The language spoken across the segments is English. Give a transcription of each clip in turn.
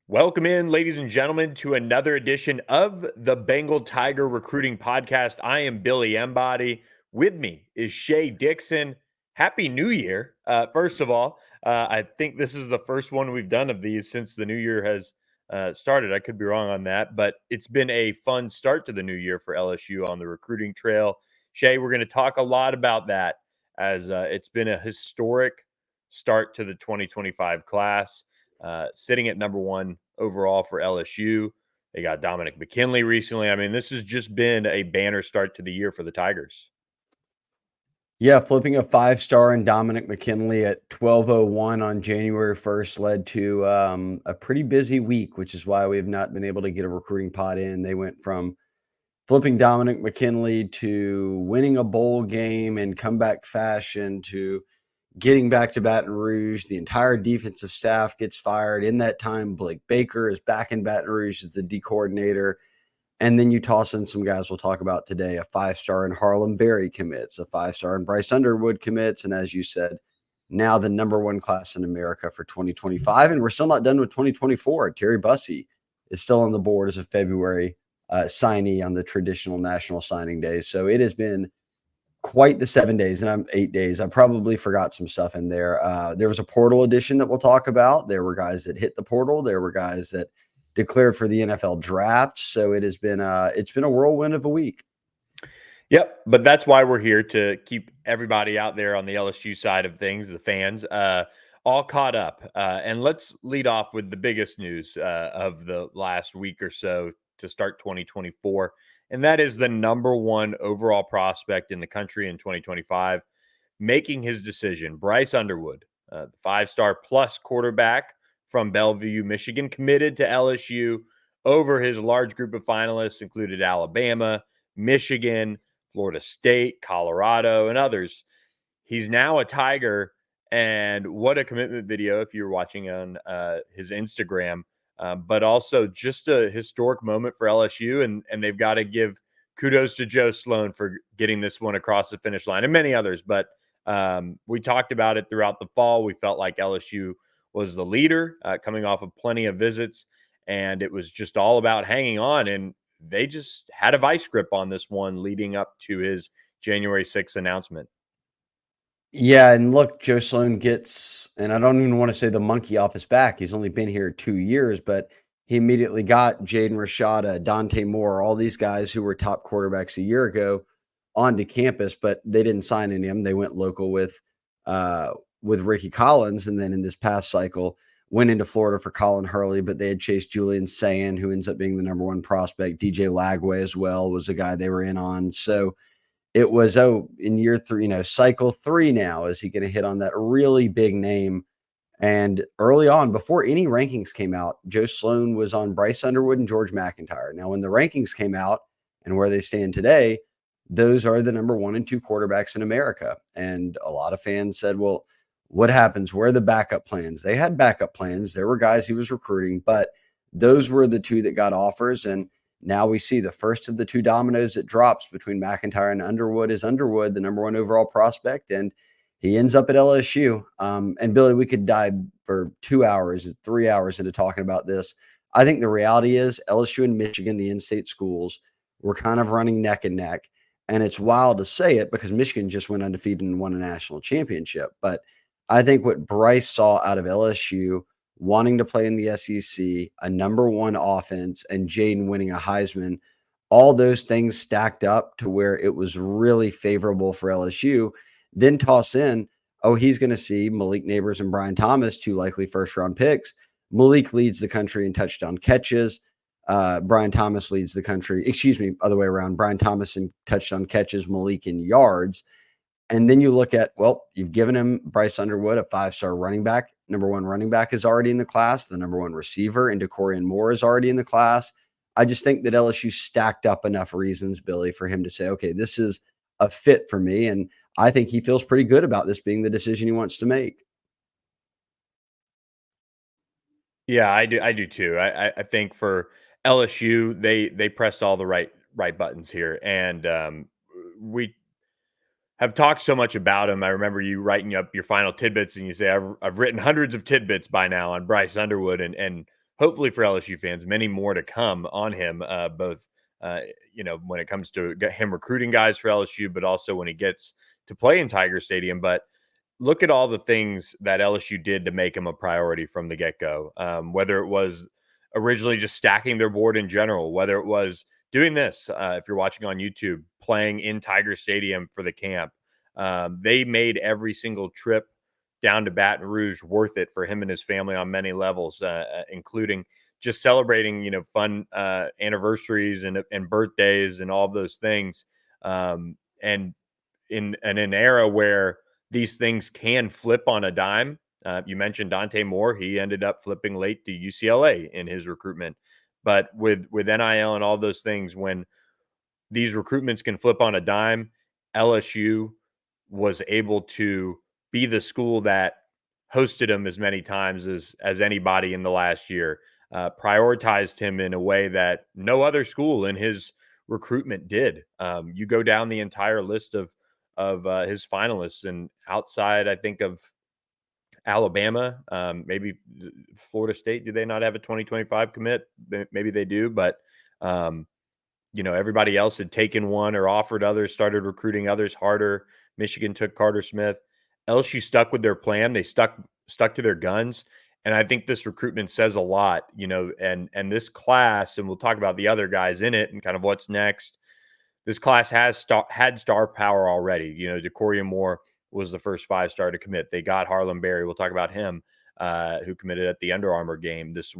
Welcome in, ladies and gentlemen, to another edition of the Bengal Tiger Recruiting Podcast. I am Billy Embody. With me is Shea Dixon. Happy New Year. First of all, I think this is the first one we've done of these since the new year has started. I could be wrong on that, but it's been a fun start to the new year for LSU on the recruiting trail. Shea, we're going to talk a lot about that as it's been a historic start to the 2025 class. Sitting at number one overall for LSU. They got Dominic McKinley recently. I mean, this has just been a banner start to the year for the Tigers. Yeah, flipping a 5-star in Dominic McKinley at 12:01 on January 1st led to a pretty busy week, which is why we have not been able to get a recruiting pod in. They went from flipping Dominic McKinley to winning a bowl game in comeback fashion to getting back to Baton Rouge. The entire defensive staff gets fired. In that time, Blake Baker is back in Baton Rouge as the D coordinator. And then you toss in some guys we'll talk about today. A 5-star in Harlem Berry commits, a 5-star in Bryce Underwood commits. And as you said, now the number one class in America for 2025. And we're still not done with 2024. Terry Bussey is still on the board as a February signee on the traditional national signing days. So it has been quite the 7 days, and I'm 8 days. I probably forgot some stuff in there. There was a portal edition that we'll talk about. There were guys that hit the portal. There were guys that declared for the NFL draft. So it's been a whirlwind of a week. Yep, but that's why we're here to keep everybody out there on the LSU side of things, the fans, all caught up. And let's lead off with the biggest news of the last week or so to start 2024. And that is the number one overall prospect in the country in 2025, making his decision. Bryce Underwood, the 5-star plus quarterback from Bellevue, Michigan, committed to LSU over his large group of finalists, included Alabama, Michigan, Florida State, Colorado, and others. He's now a Tiger, and what a commitment video if you're watching on his Instagram. But also just a historic moment for LSU, and they've got to give kudos to Joe Sloan for getting this one across the finish line and many others. But we talked about it throughout the fall. We felt like LSU was the leader coming off of plenty of visits, and it was just all about hanging on. And they just had a vice grip on this one leading up to his January 6th announcement. Yeah, and look, Joe Sloan gets, and I don't even want to say the monkey off his back. He's only been here 2 years, but he immediately got Jaden Rashada, Dante Moore, all these guys who were top quarterbacks a year ago onto campus, but they didn't sign any of them. They went local with Ricky Collins, and then in this past cycle went into Florida for Colin Hurley, but they had chased Julian Sayin, who ends up being the number one prospect. DJ Lagway as well was a guy they were in on. So it was, in year 3, cycle 3 now, is he going to hit on that really big name? And early on, before any rankings came out, Joe Sloan was on Bryce Underwood and George McIntyre. Now, when the rankings came out and where they stand today, those are the number 1 and 2 quarterbacks in America. And a lot of fans said, well, what happens? Where are the backup plans? They had backup plans. There were guys he was recruiting, but those were the 2 that got offers. And now we see the first of the 2 dominoes that drops between McIntyre and Underwood is Underwood, the number 1 overall prospect. And he ends up at LSU. And Billy, we could dive for 2 hours, 3 hours into talking about this. I think the reality is LSU and Michigan, the in-state schools, were kind of running neck and neck. And it's wild to say it because Michigan just went undefeated and won a national championship. But I think what Bryce saw out of LSU, wanting to play in the SEC, a number 1 offense, and Jaden winning a Heisman, all those things stacked up to where it was really favorable for LSU. Then toss in, he's going to see Malik Neighbors and Brian Thomas, 2 likely first-round picks. Malik leads the country in touchdown catches. Brian Thomas leads the country. Other way around. Brian Thomas in touchdown catches, Malik in yards. And then you look at, you've given him Bryce Underwood, a 5-star running back. Number 1 running back is already in the class. The number 1 receiver, and DeCorian Moore, is already in the class. I just think that LSU stacked up enough reasons, Billy, for him to say, okay, this is a fit for me. And I think he feels pretty good about this being the decision he wants to make. Yeah, I do too. I think for LSU, they pressed all the right buttons here, and we have talked so much about him. I remember you writing up your final tidbits, and you say I've written hundreds of tidbits by now on Bryce Underwood, and hopefully for LSU fans, many more to come on him, both, when it comes to him recruiting guys for LSU, but also when he gets to play in Tiger Stadium. But look at all the things that LSU did to make him a priority from the get-go. Whether it was originally just stacking their board in general, whether it was doing this, if you're watching on YouTube, playing in Tiger Stadium for the camp. They made every single trip down to Baton Rouge worth it for him and his family on many levels, including just celebrating, fun anniversaries and birthdays and all those things. And in an era where these things can flip on a dime. You mentioned Dante Moore. He ended up flipping late to UCLA in his recruitment. But with NIL and all those things, when these recruitments can flip on a dime, LSU was able to be the school that hosted him as many times as anybody in the last year, prioritized him in a way that no other school in his recruitment did. You go down the entire list of his finalists, and outside, I think, of Alabama, maybe Florida State. Do they not have a 2025 commit? Maybe they do, but everybody else had taken one or offered others, started recruiting others harder. Michigan took Carter Smith. LSU stuck with their plan. They stuck to their guns. And I think this recruitment says a lot, and this class, and we'll talk about the other guys in it and kind of what's next. This class had star power already. DeCorian Moore was the first 5-star to commit. They got Harlem Berry. We'll talk about him, who committed at the Under Armour game this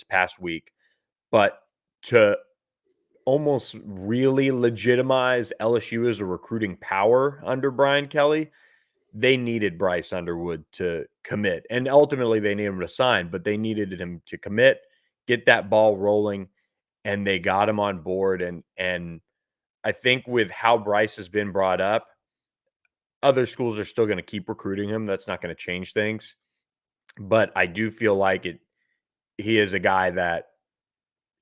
past week. But to almost really legitimize LSU as a recruiting power under Brian Kelly, they needed Bryce Underwood to commit. And ultimately they needed him to sign, but they needed him to commit, get that ball rolling, and they got him on board. And I think with how Bryce has been brought up, other schools are still going to keep recruiting him. That's not going to change things. But I do feel like he is a guy that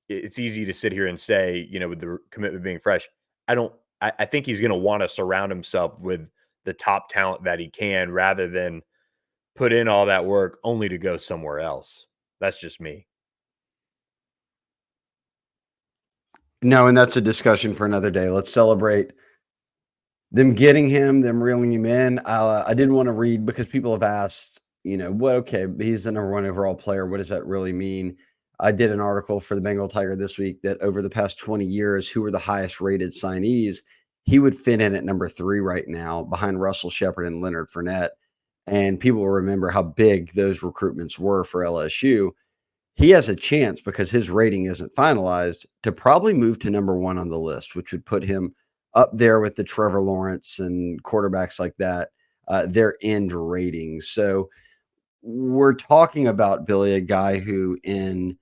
it's easy to sit here and say, with the commitment being fresh, I think he's going to want to surround himself with the top talent that he can rather than put in all that work only to go somewhere else. That's just me. No, and that's a discussion for another day. Let's celebrate them getting him, them reeling him in. I didn't want to read because people have asked, okay, he's the number 1 overall player. What does that really mean? I did an article for the Bengal Tiger this week that over the past 20 years, who were the highest rated signees? He would fit in at number 3 right now behind Russell Shepard and Leonard Fournette. And people will remember how big those recruitments were for LSU. He has a chance, because his rating isn't finalized, to probably move to number 1 on the list, which would put him up there with the Trevor Lawrence and quarterbacks like that, their end ratings. So we're talking about, Billy, a guy who in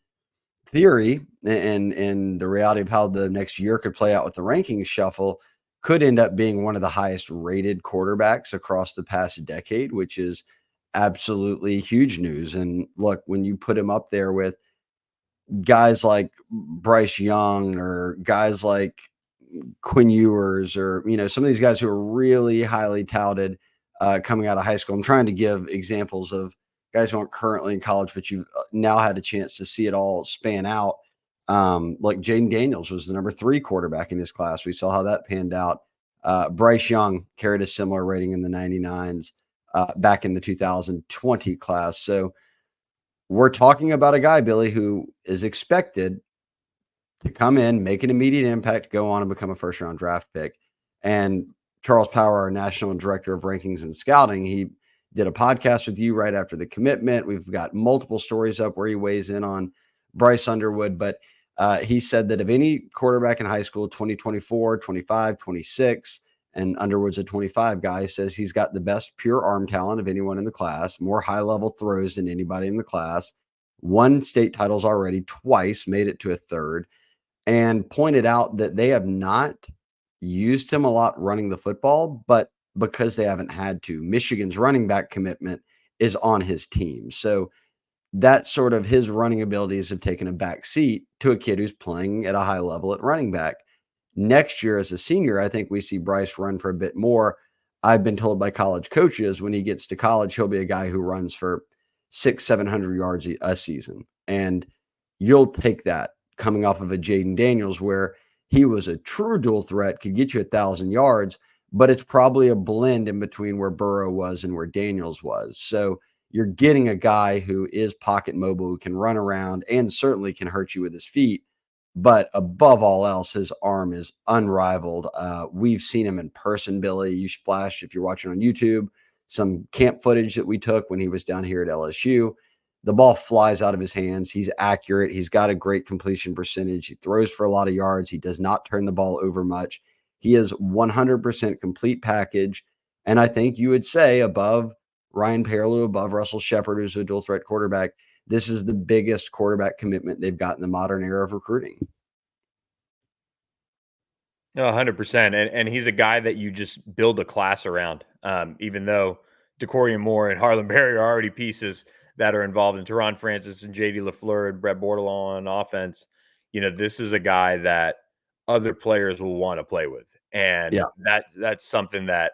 theory and the reality of how the next year could play out with the rankings shuffle could end up being one of the highest rated quarterbacks across the past decade, which is absolutely huge news. And look, when you put him up there with guys like Bryce Young or guys like Quinn Ewers or, some of these guys who are really highly touted coming out of high school. I'm trying to give examples of guys who aren't currently in college, but you've now had a chance to see it all span out. Like Jaden Daniels was the number 3 quarterback in this class. We saw how that panned out. Bryce Young carried a similar rating in the 99s back in the 2020 class. So we're talking about a guy, Billy, who is expected to come in, make an immediate impact, go on and become a first-round draft pick. And Charles Power, our national director of rankings and scouting, he did a podcast with you right after the commitment. We've got multiple stories up where he weighs in on Bryce Underwood, but he said that of any quarterback in high school, 2024, 25, 26, and Underwood's a 25 guy, says he's got the best pure arm talent of anyone in the class, more high-level throws than anybody in the class, won state titles already twice, made it to a third, and pointed out that they have not used him a lot running the football, but because they haven't had to. Michigan's running back commitment is on his team. So that sort of his running abilities have taken a back seat to a kid who's playing at a high level at running back. Next year as a senior, I think we see Bryce run for a bit more. I've been told by college coaches when he gets to college, he'll be a guy who runs for 700 yards a season. And you'll take that coming off of a Jaden Daniels where he was a true dual threat, could get you 1,000 yards, but it's probably a blend in between where Burrow was and where Daniels was. So you're getting a guy who is pocket mobile, who can run around and certainly can hurt you with his feet. But above all else, his arm is unrivaled. We've seen him in person, Billy. You should flash, if you're watching on YouTube, some camp footage that we took when he was down here at LSU. The ball flies out of his hands. He's accurate. He's got a great completion percentage. He throws for a lot of yards. He does not turn the ball over much. He is 100% complete package. And I think you would say above Ryan Perlew, above Russell Shepard, who's a dual threat quarterback, this is the biggest quarterback commitment they've got in the modern era of recruiting. No, 100%. And he's a guy that you just build a class around. Even though DeCorian Moore and Harlem Berry are already pieces that are involved in Teron Francis and JD LaFleur and Brett Bordelon on offense, this is a guy that other players will want to play with. And Yeah. that's something that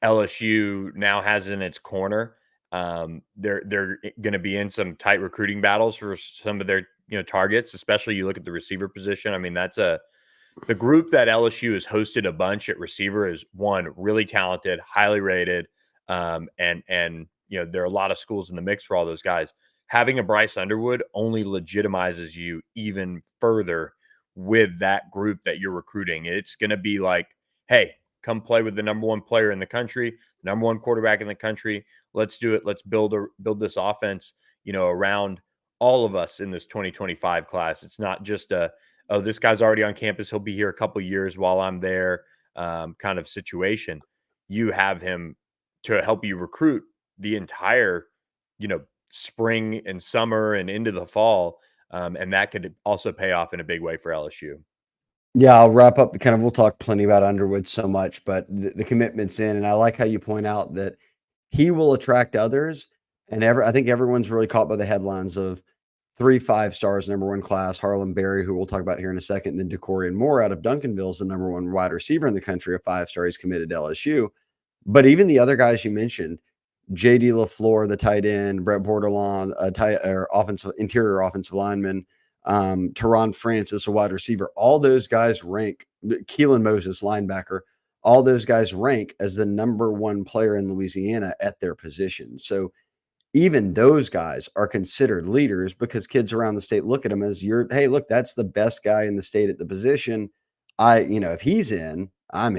LSU now has in its corner. They're going to be in some tight recruiting battles for some of their targets, especially you look at the receiver position. I mean, that's the group that LSU has hosted a bunch at receiver is one really talented, highly rated, and there are a lot of schools in the mix for all those guys. Having a Bryce Underwood only legitimizes you even further with that group that you're recruiting. It's going to be like, hey, come play with the number one player in the country, number one quarterback in the country. Let's do it. Let's build this offense, around all of us in this 2025 class. It's not just oh, this guy's already on campus. He'll be here a couple years while I'm there, kind of situation. You have him to help you recruit the entire, spring and summer and into the fall. And that could also pay off in a big way for LSU. Yeah, I'll wrap up we'll talk plenty about Underwood so much, but the commitment's in. And I like how you point out that he will attract others. And I think everyone's really caught by the headlines of 3 5-stars, number one class, Harlem Berry, who we'll talk about here in a second, and then DeCorian Moore out of Duncanville is the number one wide receiver in the country, a 5-star. He's committed to LSU. But even the other guys you mentioned, JD LaFleur, the tight end, Brett Bordelon, interior offensive lineman, Teron Francis, a wide receiver, all those guys rank, Keelan Moses, linebacker, all those guys rank as the number one player in Louisiana at their position. So even those guys are considered leaders because kids around the state look at them as hey, look, that's the best guy in the state at the position. If he's in, I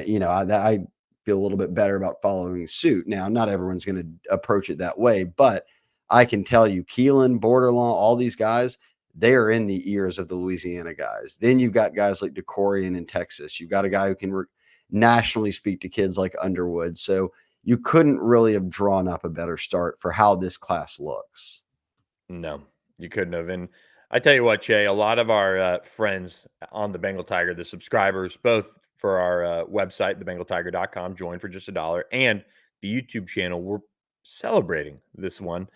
feel a little bit better about following suit. Now, not everyone's going to approach it that way, but I can tell you, Keelan, Borderlaw, all these guys, they are in the ears of the Louisiana guys. Then you've got guys like DeCorian in Texas. You've got a guy who can nationally speak to kids like Underwood. So you couldn't really have drawn up a better start for how this class looks. No, you couldn't have. And I tell you what, Jay, a lot of our friends on the Bengal Tiger, the subscribers, both for our website, thebengaltiger.com, join for just $1, and the YouTube channel, we're celebrating this one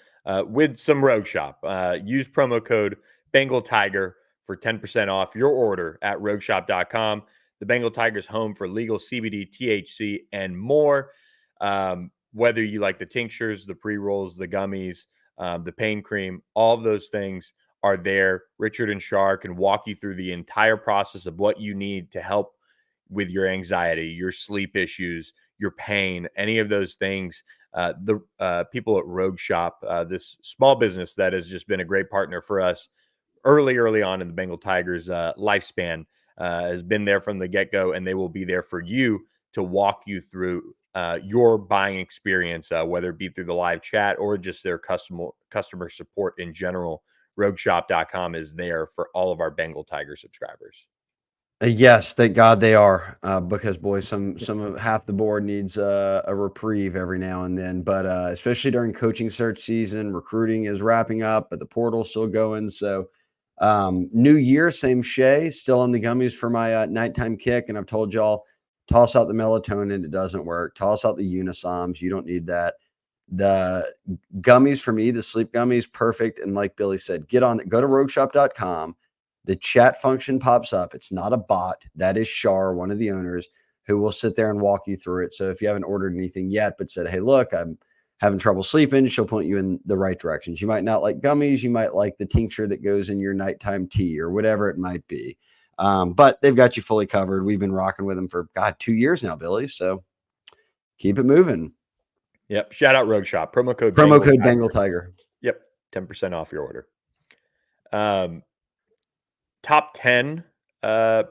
with some Rogue Shop. Use promo code Bengal Tiger for 10% off your order at rogueshop.com. The Bengal Tiger's home for legal CBD, THC, and more. Whether you like the tinctures, the pre-rolls, the gummies, the pain cream, all of those things are there. Richard and Shar can walk you through the entire process of what you need to help with your anxiety, your sleep issues, your pain, any of those things. The people at Rogue Shop, this small business that has just been a great partner for us early on in the Bengal Tigers lifespan, has been there from the get-go, and they will be there for you to walk you through your buying experience, whether it be through the live chat or just their customer support in general. RogueShop.com is there for all of our Bengal Tiger subscribers. Yes, thank God they are, because boy, some of half the board needs a reprieve every now and then. But especially during coaching search season, recruiting is wrapping up, but the portal's still going. So new year, same Shea, still on the gummies for my nighttime kick. And I've told y'all, toss out the melatonin, it doesn't work. Toss out the Unisoms, you don't need that. The gummies for me, the sleep gummies, perfect. And like Billy said, go to rogueshop.com. The chat function pops up. It's not a bot. That is Shar, one of the owners, who will sit there and walk you through it. So if you haven't ordered anything yet, but said, hey, look, I'm having trouble sleeping, she'll point you in the right directions. You might not like gummies. You might like the tincture that goes in your nighttime tea or whatever it might be. But they've got you fully covered. We've been rocking with them for, 2 years now, Billy. So keep it moving. Yep. Shout out Rogue Shop. Promo code Bengal Tiger. Yep. 10% off your order. Top 10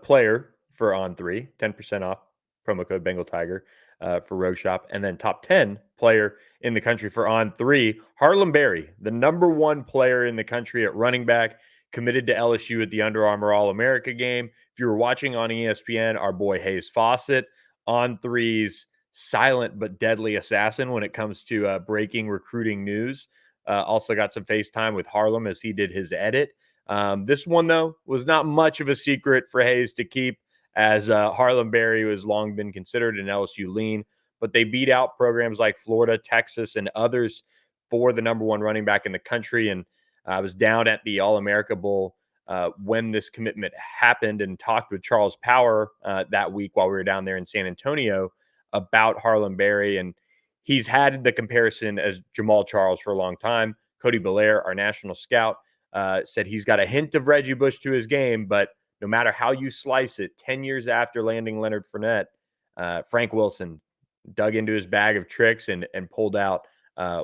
player for On3, 10% off. Promo code Bengal Tiger for Rogue Shop. And then top 10 player in the country for On3, Harlem Berry, the number 1 player in the country at running back, committed to LSU at the Under Armour All-America game. If you were watching on ESPN, our boy Hayes Fawcett, On3's silent but deadly assassin when it comes to breaking recruiting news. Also got some FaceTime with Harlem as he did his edit. This one, though, was not much of a secret for Hayes to keep, as Harlem Berry has long been considered an LSU lean, but they beat out programs like Florida, Texas, and others for the number 1 running back in the country. And I was down at the All-America Bowl when this commitment happened and talked with Charles Power that week while we were down there in San Antonio about Harlem Berry. And he's had the comparison as Jamal Charles for a long time. Cody Belair, our national scout, said he's got a hint of Reggie Bush to his game, but no matter how you slice it, 10 years after landing Leonard Fournette, Frank Wilson dug into his bag of tricks and pulled out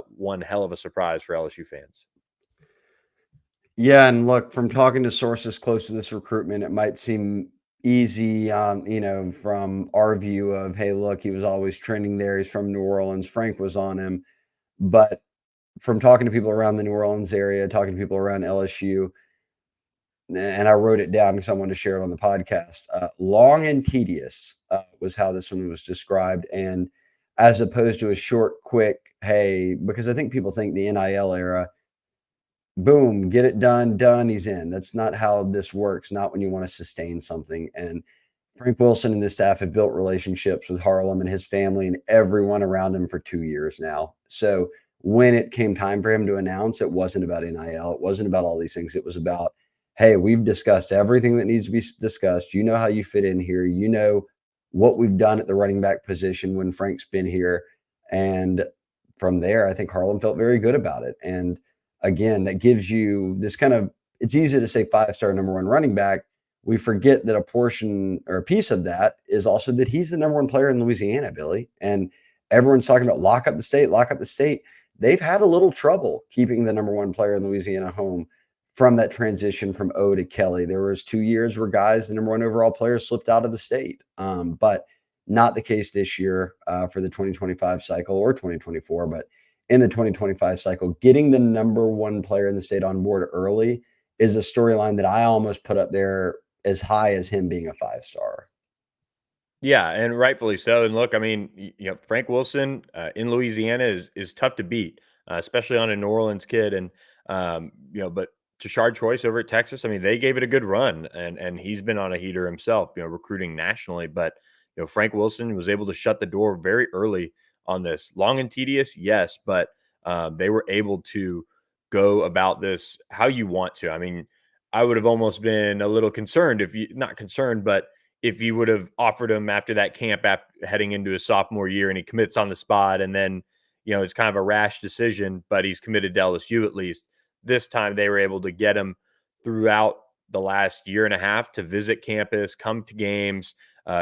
one hell of a surprise for LSU fans. Yeah, and look, from talking to sources close to this recruitment, it might seem easy on, from our view of, hey, look, he was always trending there. He's from New Orleans. Frank was on him. But from talking to people around the New Orleans area, talking to people around LSU, and I wrote it down because I wanted to share it on the podcast. Long and tedious was how this one was described. And as opposed to a short, quick, hey, because I think people think the NIL era, boom, get it done, he's in. That's not how this works, not when you want to sustain something. And Frank Wilson and the staff have built relationships with Harlem and his family and everyone around him for 2 years now. So when it came time for him to announce, it wasn't about NIL. It wasn't about all these things. It was about, hey, we've discussed everything that needs to be discussed. You know how you fit in here. You know what we've done at the running back position when Frank's been here. And from there, I think Harlem felt very good about it. And again, that gives you this kind of, it's easy to say 5-star number 1 running back. We forget that a portion or a piece of that is also that he's the number 1 player in Louisiana, Billy. And everyone's talking about lock up the state. They've had a little trouble keeping the number 1 player in Louisiana home from that transition from O to Kelly. There was 2 years where guys, the number 1 overall players, slipped out of the state. But not the case this year for the 2025 cycle or 2024, but in the 2025 cycle, getting the number 1 player in the state on board early is a storyline that I almost put up there as high as him being a 5-star. Yeah, and rightfully so. And look, I mean, Frank Wilson in Louisiana is tough to beat, especially on a New Orleans kid. And but Tashard Choice over at Texas, I mean, they gave it a good run, and he's been on a heater himself, recruiting nationally. But Frank Wilson was able to shut the door very early on this. Long and tedious, yes, but they were able to go about this how you want to. I mean, I would have almost been a little concerned not concerned, but if you would have offered him after that camp, after heading into his sophomore year, and he commits on the spot, and then it's kind of a rash decision, but he's committed to LSU at least. This time they were able to get him throughout the last year and a half to visit campus, come to games,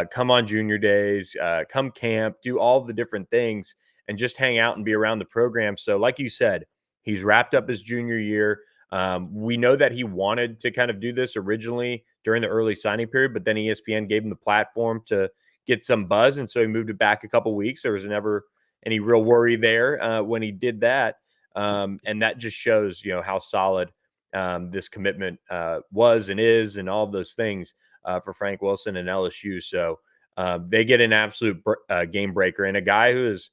come on junior days, come camp, do all the different things, and just hang out and be around the program. So like you said, he's wrapped up his junior year. We know that he wanted to kind of do this originally during the early signing period, but then ESPN gave him the platform to get some buzz. And so he moved it back a couple weeks. There was never any real worry there when he did that. And that just shows, how solid this commitment was and is, and all of those things for Frank Wilson and LSU. So they get an absolute game breaker, and a guy who has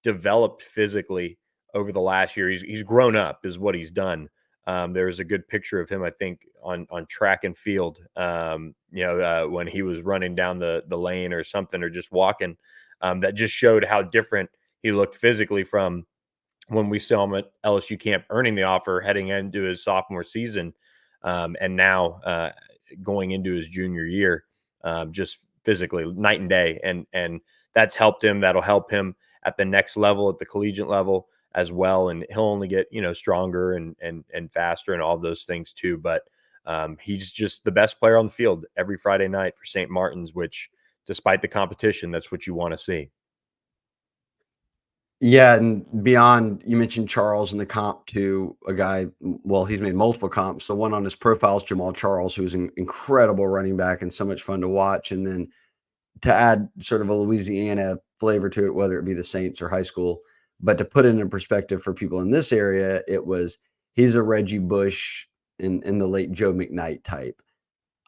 developed physically over the last year. He's grown up is what he's done. There's a good picture of him, I think, on track and field, when he was running down the lane or something, or just walking, that just showed how different he looked physically from when we saw him at LSU camp earning the offer heading into his sophomore season. And now going into his junior year, just physically night and day. And that's helped him. That'll help him at the next level, at the collegiate level. as well, and he'll only get stronger and faster and all those things too. But he's just the best player on the field every Friday night for St. Martin's, which, despite the competition, that's what you want to see. Yeah, and beyond, you mentioned Charles and the comp to a guy. Well, he's made multiple comps. The one on his profile is Jamal Charles, who's an incredible running back and so much fun to watch. And then to add sort of a Louisiana flavor to it, whether it be the Saints or high school, but to put it in perspective for people in this area, he's a Reggie Bush in the late Joe McKnight type.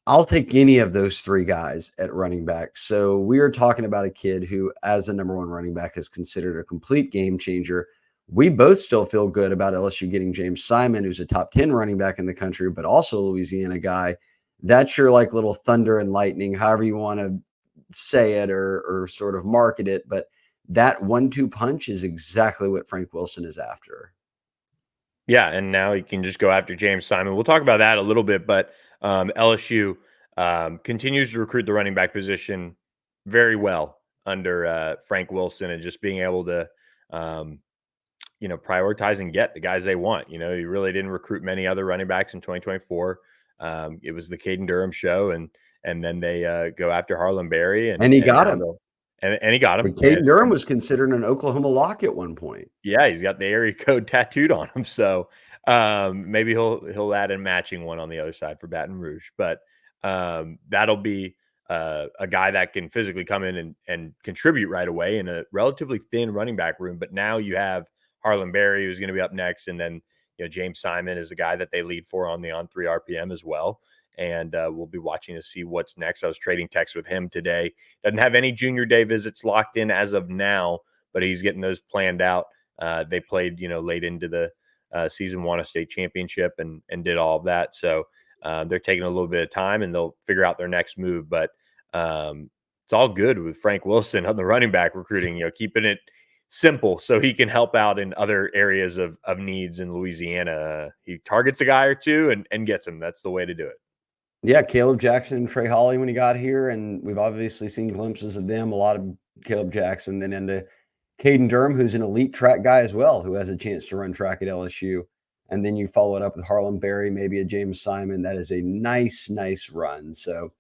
I'll take any of those three guys at running back. So we are talking about a kid who, as the number one running back, is considered a complete game changer. We both still feel good about LSU getting James Simon, who's a top 10 running back in the country, but also a Louisiana guy. That's your like little thunder and lightning, however you want to say it or sort of market it. But that 1-2 punch is exactly what Frank Wilson is after. Yeah, and now he can just go after James Simon. We'll talk about that a little bit, but LSU continues to recruit the running back position very well under Frank Wilson, and just being able to, prioritize and get the guys they want. He really didn't recruit many other running backs in 2024. It was the Caden Durham show, and then they go after Harlem Berry, And he got him. And he got him. But Caden Durham was considered an Oklahoma lock at one point. Yeah, he's got the area code tattooed on him, so maybe he'll add a matching one on the other side for Baton Rouge. But that'll be a guy that can physically come in and contribute right away in a relatively thin running back room. But now you have Harlem Berry, who's going to be up next, and then James Simon is a guy that they lead for on the on-3 RPM as well. And we'll be watching to see what's next. I was trading texts with him today. Doesn't have any junior day visits locked in as of now, but he's getting those planned out. They played, late into the season, won a state championship and did all of that. So they're taking a little bit of time and they'll figure out their next move. But it's all good with Frank Wilson on the running back recruiting, keeping it simple so he can help out in other areas of needs in Louisiana. He targets a guy or two and gets him. That's the way to do it. Yeah, Caleb Jackson and Trey Holly when he got here, and we've obviously seen glimpses of them, a lot of Caleb Jackson, then into Caden Durham, who's an elite track guy as well, who has a chance to run track at LSU. And then you follow it up with Harlem Berry, maybe a James Simon. That is a nice run. So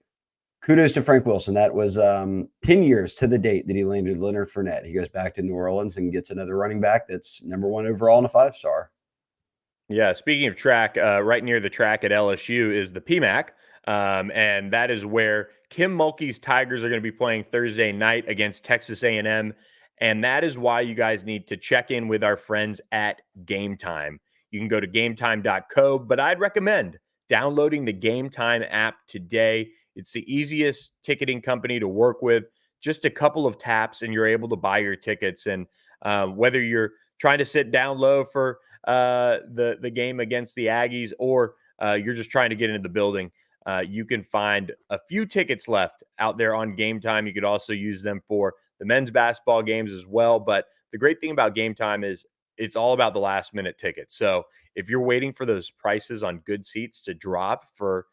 kudos to Frank Wilson. That was 10 years to the date that he landed Leonard Fournette. He goes back to New Orleans and gets another running back that's number one overall and a 5-star. Yeah, speaking of track, right near the track at LSU is the PMAC. And that is where Kim Mulkey's Tigers are going to be playing Thursday night against Texas A&M. And that is why you guys need to check in with our friends at Game Time. You can go to gametime.co, but I'd recommend downloading the Game Time app today. It's the easiest ticketing company to work with. Just a couple of taps and you're able to buy your tickets. And whether you're trying to sit down low for the game against the Aggies or you're just trying to get into the building, you can find a few tickets left out there on Game Time. You could also use them for the men's basketball games as well. But the great thing about Game Time is it's all about the last minute tickets. So if you're waiting for those prices on good seats to drop for,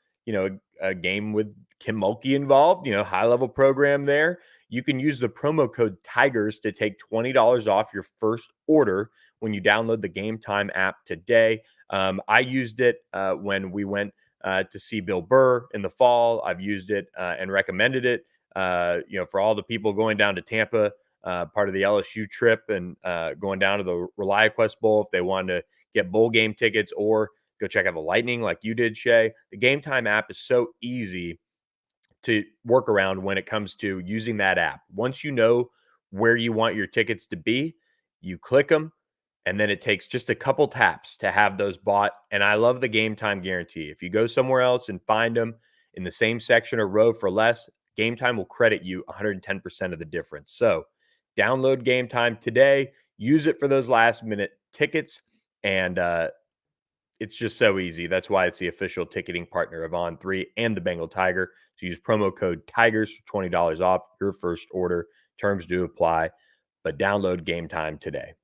a game with Kim Mulkey involved, high level program there, you can use the promo code Tigers to take $20 off your first order when you download the Game Time app today. I used it when we went to see Bill Burr in the fall. I've used it and recommended it, for all the people going down to Tampa, part of the LSU trip and going down to the ReliaQuest Bowl if they wanted to get bowl game tickets or go check out the Lightning like you did, Shea. The Game Time app is so easy to work around when it comes to using that app. Once you know where you want your tickets to be, you click them, and then it takes just a couple taps to have those bought. And I love the Game Time guarantee. If you go somewhere else and find them in the same section or row for less, Game Time will credit you 110% of the difference. So download Game Time today, use it for those last minute tickets, and it's just so easy. That's why it's the official ticketing partner of On3 and the Bengal Tiger. So use promo code Tigers for $20 off your first order. Terms do apply, but download Game Time today.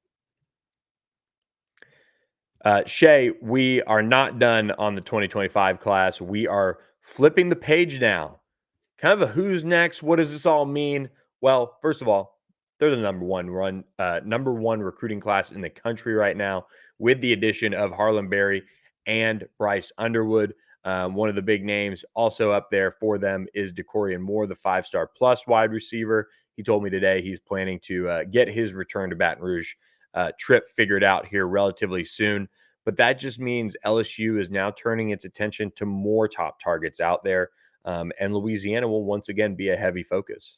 Shea, we are not done on the 2025 class. We are flipping the page now. Kind of a who's next? What does this all mean? Well, first of all, They're the number one recruiting class in the country right now, with the addition of Harlem Berry and Bryce Underwood. One of the big names also up there for them is DeCorian Moore, the 5-star plus wide receiver. He told me today he's planning to get his return to Baton Rouge trip figured out here relatively soon. But that just means LSU is now turning its attention to more top targets out there. And Louisiana will once again be a heavy focus.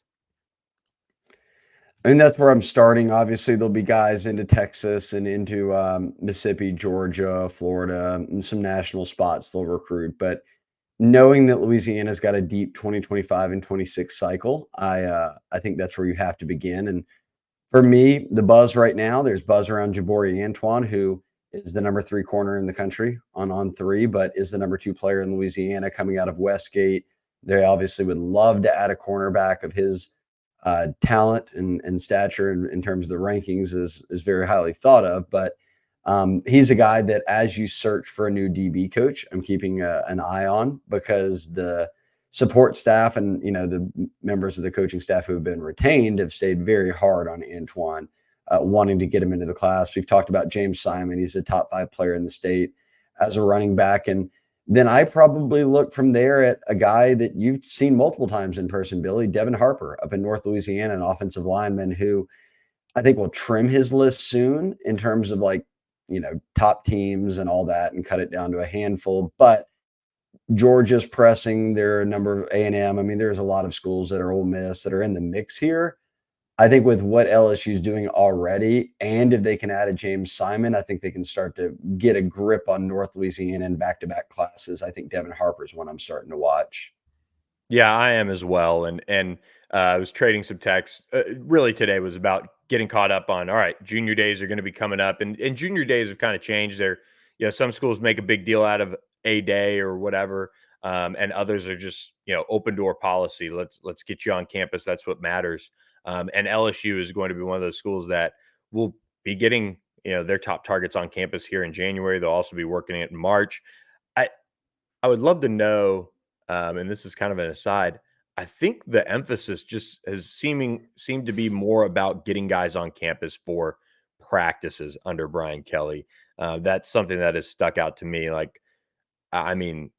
And that's where I'm starting. Obviously, there'll be guys into Texas and into Mississippi, Georgia, Florida, and some national spots they'll recruit. But knowing that Louisiana's got a deep 2025 and 26 cycle, I think that's where you have to begin. And for me, the buzz right now, there's buzz around Jabori Antoine, who is the number 3 corner in the country on 3, but is the number 2 player in Louisiana coming out of Westgate. They obviously would love to add a cornerback of his talent and stature in terms of the rankings is very highly thought of. But he's a guy that, as you search for a new DB coach, I'm keeping an eye on, because the support staff and the members of the coaching staff who have been retained have stayed very hard on Antoine, wanting to get him into the class. We've talked about James Simon. He's a top 5 player in the state as a running back. And then I probably look from there at a guy that you've seen multiple times in person, Billy, Devin Harper up in North Louisiana, an offensive lineman who I think will trim his list soon in terms of top teams and all that, and cut it down to a handful. But Georgia's pressing. There are a number of A&M. I mean, there's a lot of schools that are Ole Miss that are in the mix here. I think with what LSU is doing already, and if they can add a James Simon, I think they can start to get a grip on North Louisiana and back-to-back classes. I think Devin Harper is one I'm starting to watch. Yeah, I am as well. And I was trading some texts. Really, today was about getting caught up on. All right, junior days are going to be coming up, and junior days have kind of changed. There, some schools make a big deal out of a day or whatever, and others are just open door policy. Let's get you on campus. That's what matters. And LSU is going to be one of those schools that will be getting their top targets on campus here in January. They'll also be working it in March. I I would love to know, and this is kind of an aside. I think the emphasis just has seemed to be more about getting guys on campus for practices under Brian Kelly. That's something that has stuck out to me. Like, I mean,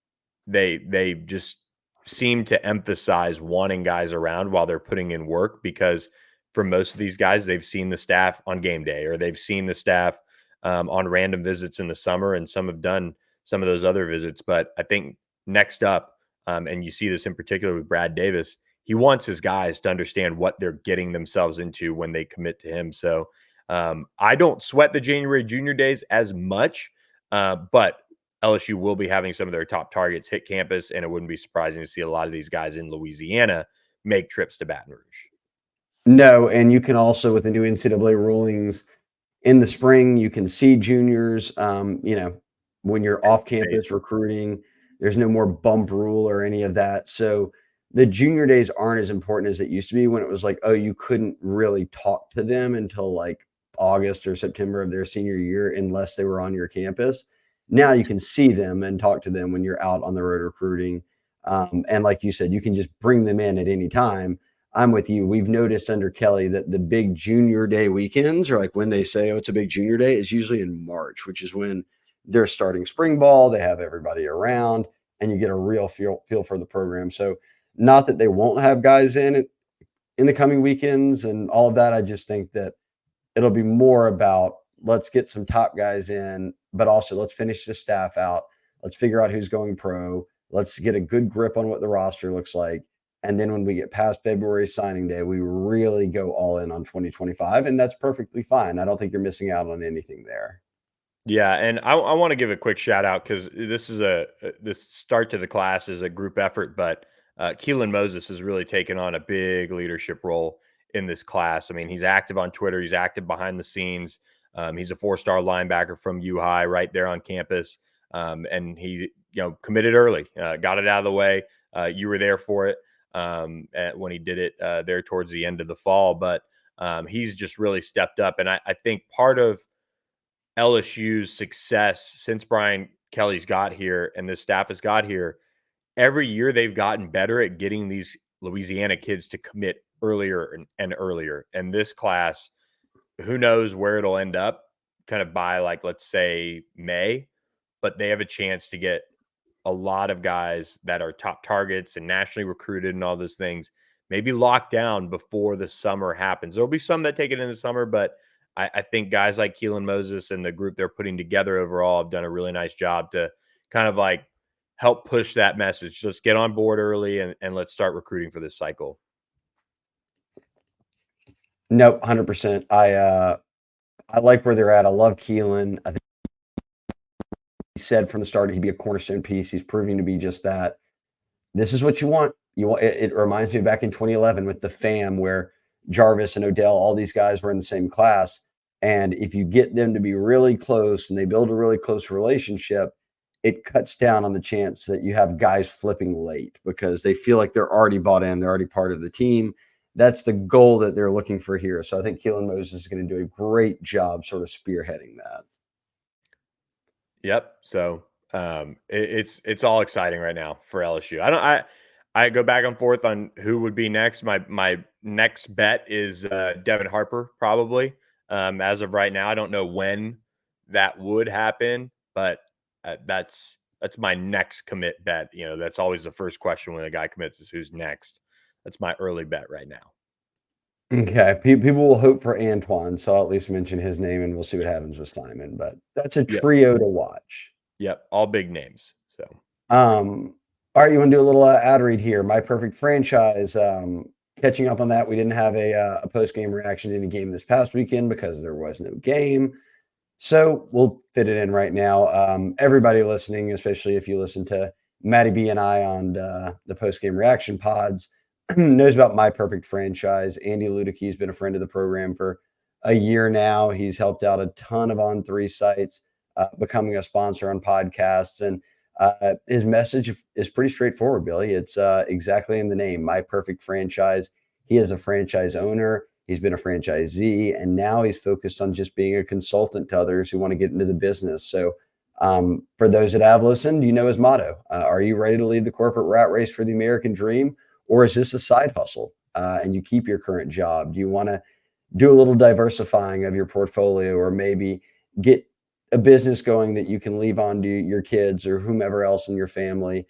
they just seem to emphasize wanting guys around while they're putting in work, because for most of these guys, they've seen the staff on game day, or they've seen the staff on random visits in the summer, and some have done some of those other visits. But I think next up, and you see this in particular with Brad Davis, he wants his guys to understand what they're getting themselves into when they commit to him. So I don't sweat the January junior days as much, but LSU will be having some of their top targets hit campus, and it wouldn't be surprising to see a lot of these guys in Louisiana make trips to Baton Rouge. No, and you can also, with the new NCAA rulings in the spring, you can see juniors, when you're off campus recruiting, there's no more bump rule or any of that. So the junior days aren't as important as it used to be, when it was like, oh, you couldn't really talk to them until like August or September of their senior year unless they were on your campus. Now you can see them and talk to them when you're out on the road recruiting. And like you said, you can just bring them in at any time. I'm with you. We've noticed under Kelly that the big junior day weekends, or like when they say, oh, it's a big junior day, is usually in March, which is when they're starting spring ball. They have everybody around, and you get a real feel for the program. So not that they won't have guys in the coming weekends and all of that. I just think that it'll be more about, let's get some top guys in, but also let's finish the staff out. Let's figure out who's going pro. Let's get a good grip on what the roster looks like. And then when we get past February signing day, we really go all in on 2025. And that's perfectly fine. I don't think you're missing out on anything there. Yeah, and I want to give a quick shout out, because this is this start to the class is a group effort, but Keelan Moses has really taken on a big leadership role in this class. I mean, he's active on Twitter, he's active behind the scenes. He's a 4-star linebacker from U High right there on campus, and he committed early, got it out of the way. You were there for it when he did it there towards the end of the fall, but he's just really stepped up, and I think part of LSU's success since Brian Kelly's got here and this staff has got here, every year they've gotten better at getting these Louisiana kids to commit earlier and earlier. And this class, who knows where it'll end up kind of by, like, let's say May, but they have a chance to get a lot of guys that are top targets and nationally recruited and all those things maybe locked down before the summer happens. There'll be some that take it in the summer, but I think guys like Keelan Moses and the group they're putting together overall have done a really nice job to kind of like help push that message. Let's get on board early and let's start recruiting for this cycle. Nope, 100%. I like where they're at. I love Keelan. I think he said from the start he'd be a cornerstone piece. He's proving to be just that. This is what you want. It reminds me back in 2011 with the fam where Jarvis and Odell, all these guys were in the same class. And if you get them to be really close and they build a really close relationship, it cuts down on the chance that you have guys flipping late because they feel like they're already bought in, they're already part of the team. That's the goal that they're looking for here. So I think Keelan Moses is going to do a great job sort of spearheading that. Yep. So it's all exciting right now for LSU. I go back and forth on who would be next. My next bet is Devin Harper, probably. As of right now, I don't know when that would happen, but that's my next commit bet. You know, that's always the first question when a guy commits is who's next. That's my early bet right now. Okay, people will hope for Antoine, so I'll at least mention his name, and we'll see what happens with Simon. But that's a Yep. trio to watch. Yep. All big names. So, all right, you want to do a little ad read here? My Perfect Franchise. Catching up on that, we didn't have a post game reaction to any game this past weekend because there was no game. So we'll fit it in right now. Everybody listening, especially if you listen to Matty B and I on the post game reaction pods, knows about My Perfect Franchise. Andy Luedecke has been a friend of the program for a year now. He's helped out a ton of On3 sites, becoming a sponsor on podcasts. And his message is pretty straightforward, Billy. It's exactly in the name, My Perfect Franchise. He is a franchise owner. He's been a franchisee, and now he's focused on just being a consultant to others who want to get into the business. So for those that have listened, you know his motto. Are you ready to leave the corporate rat race for the American dream? Or is this a side hustle and you keep your current job? Do you want to do a little diversifying of your portfolio or maybe get a business going that you can leave on to your kids or whomever else in your family?